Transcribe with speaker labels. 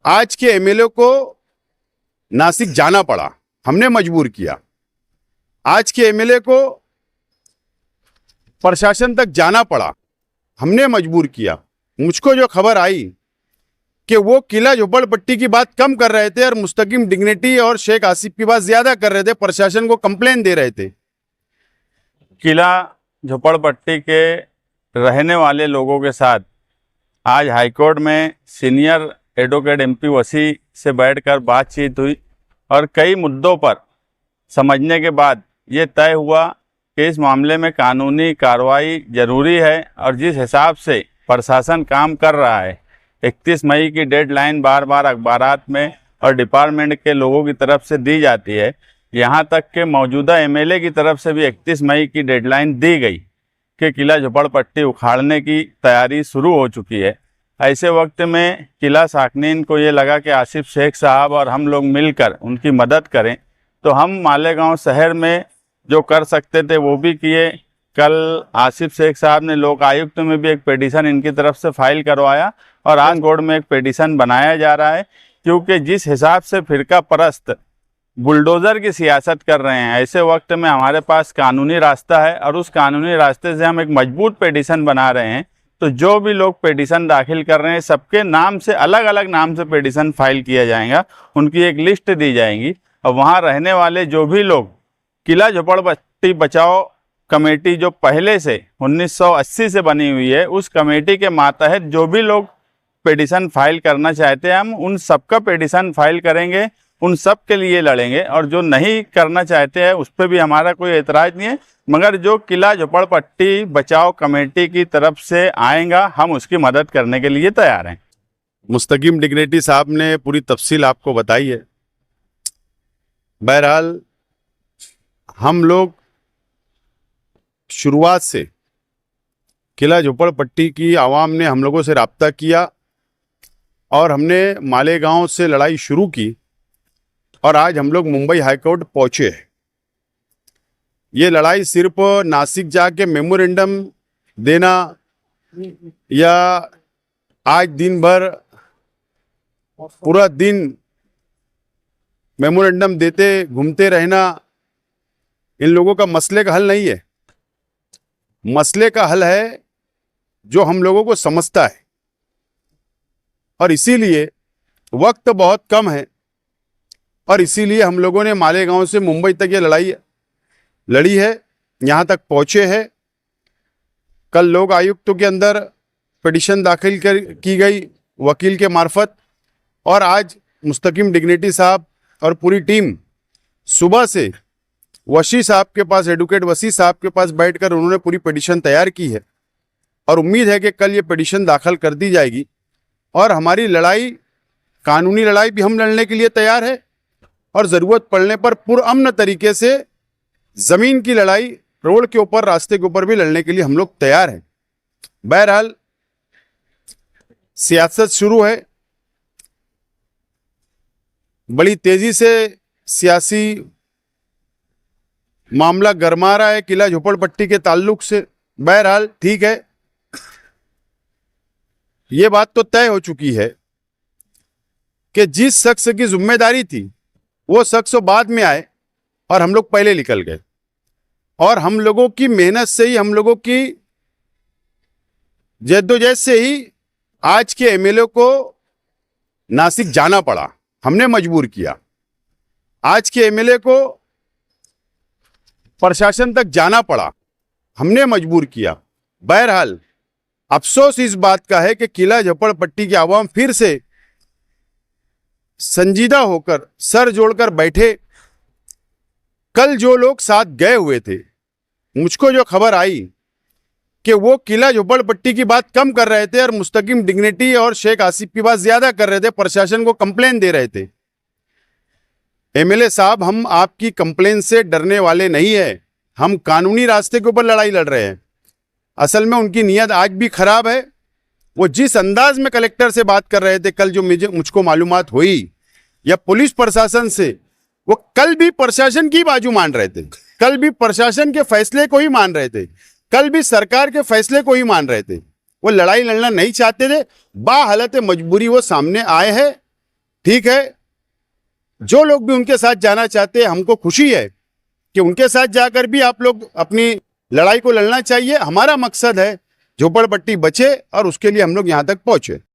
Speaker 1: आज के एमएलए को नासिक जाना पड़ा, हमने मजबूर किया। आज के एमएलए को प्रशासन तक जाना पड़ा, हमने मजबूर किया। मुझको जो खबर आई कि वो किला झोपड़पट्टी की बात कम कर रहे थे और मुस्तकिम डिग्निटी और शेख आसिफ की बात ज्यादा कर रहे थे, प्रशासन को कंप्लेन दे रहे थे।
Speaker 2: किला झोपड़पट्टी के रहने वाले लोगों के साथ आज हाईकोर्ट में सीनियर एडवोकेट एमपी वसी से बैठकर बातचीत हुई और कई मुद्दों पर समझने के बाद ये तय हुआ कि इस मामले में कानूनी कार्रवाई ज़रूरी है और जिस हिसाब से प्रशासन काम कर रहा है, 31 मई की डेडलाइन बार बार अखबारात में और डिपार्टमेंट के लोगों की तरफ से दी जाती है, यहाँ तक कि मौजूदा एमएलए की तरफ से भी 31 मई की डेडलाइन दी गई कि किला झोपड़पट्टी उखाड़ने की तैयारी शुरू हो चुकी है। ऐसे वक्त में किला साकनीन को ये लगा कि आसिफ शेख साहब और हम लोग मिलकर उनकी मदद करें, तो हम मालेगांव शहर में जो कर सकते थे वो भी किए। कल आसिफ शेख साहब ने लोक आयुक्त में भी एक पिटीशन इनकी तरफ से फाइल करवाया और आज कोर्ट में एक पिटीशन बनाया जा रहा है, क्योंकि जिस हिसाब से फिरका परस्त बुलडोज़र की सियासत कर रहे हैं, ऐसे वक्त में हमारे पास कानूनी रास्ता है और उस कानूनी रास्ते से हम एक मजबूत पिटीशन बना रहे हैं। तो जो भी लोग पिटीशन दाखिल कर रहे हैं, सबके नाम से अलग अलग नाम से पिटीशन फाइल किया जाएगा, उनकी एक लिस्ट दी जाएगी और वहाँ रहने वाले जो भी लोग किला झोपड़पट्टी बचाओ कमेटी जो पहले से 1980 से बनी हुई है, उस कमेटी के मातहत जो भी लोग पिटीशन फाइल करना चाहते हैं, हम उन सबका पिटीशन फाइल करेंगे, उन सब के लिए लड़ेंगे। और जो नहीं करना चाहते हैं उस पर भी हमारा कोई एतराज़ नहीं है, मगर जो किला झोपड़पट्टी बचाओ कमेटी की तरफ से आएगा, हम उसकी मदद करने के लिए तैयार हैं।
Speaker 1: मुस्तकिम डिग्निटी साहब ने पूरी तफसील आपको बताई है। बहरहाल हम लोग शुरुआत से किला झोपड़पट्टी की आवाम ने हम लोगों से रब्ता किया और हमने मालेगांव से लड़ाई शुरू की और आज हम लोग मुंबई हाईकोर्ट पहुंचे हैं। ये लड़ाई सिर्फ नासिक जाके मेमोरेंडम देना या आज दिन भर पूरा दिन मेमोरेंडम देते घूमते रहना, इन लोगों का मसले का हल नहीं है। मसले का हल है जो हम लोगों को समझता है और इसीलिए वक्त बहुत कम है और इसीलिए हम लोगों ने मालेगांव से मुंबई तक ये लड़ाई लड़ी है, यहाँ तक पहुँचे हैं। कल लोक आयुक्तों के अंदर पिटीशन दाखिल की गई वकील के मार्फत और आज मुस्तकिम डिग्निटी साहब और पूरी टीम सुबह से वसी साहब के पास, एडवोकेट वसी साहब के पास बैठकर उन्होंने पूरी पिटीशन तैयार की है और उम्मीद है कि कल ये पिटीशन दाखिल कर दी जाएगी और हमारी लड़ाई, कानूनी लड़ाई भी हम लड़ने के लिए तैयार है और ज़रूरत पड़ने पर पुरअमन तरीके से ज़मीन की लड़ाई, रोड के ऊपर, रास्ते के ऊपर भी लड़ने के लिए हम लोग तैयार हैं। बहरहाल सियासत शुरू है, बड़ी तेजी से सियासी मामला गरमा रहा है किला झोपड़पट्टी के ताल्लुक से। बहरहाल ठीक है, ये बात तो तय हो चुकी है कि जिस शख्स की जिम्मेदारी थी वो शख्स बाद में आए और हम लोग पहले निकल गए और हम लोगों की मेहनत से ही, हम लोगों की जद्दोजहद से ही आज के एमएलए को नासिक जाना पड़ा, हमने मजबूर किया। आज के एमएलए को प्रशासन तक जाना पड़ा, हमने मजबूर किया। बहरहाल अफसोस इस बात का है कि किला झोपड़पट्टी की आवाम फिर से संजीदा होकर, सर जोड़कर बैठे। कल जो लोग साथ गए हुए थे, मुझको जो खबर आई कि वो किला झोपड़पट्टी की बात कम कर रहे थे और मुस्तकिम डिग्निटी और शेख आसिफ की बात ज्यादा कर रहे थे, प्रशासन को कंप्लेन दे रहे थे। एमएलए साहब, हम आपकी कंप्लेन से डरने वाले नहीं है, हम कानूनी रास्ते के ऊपर लड़ाई लड़ रहे हैं। असल में उनकी नीयत आज भी खराब है। वो जिस अंदाज में कलेक्टर से बात कर रहे थे कल, जो मुझको मालूमात हुई, या पुलिस प्रशासन से, वो कल भी प्रशासन की बाजू मान रहे थे, कल भी प्रशासन के फैसले को ही मान रहे थे, कल भी सरकार के फैसले को ही मान रहे थे। वो लड़ाई लड़ना नहीं चाहते थे, बाहालत मजबूरी वो सामने आए हैं ठीक है, जो लोग भी उनके साथ जाना चाहते हैं, हमको खुशी है कि उनके साथ जाकर भी आप लोग अपनी लड़ाई को लड़ना चाहिए। हमारा मकसद है झोपड़पट्टी बचे और उसके लिए हम लोग यहाँ तक पहुंचे।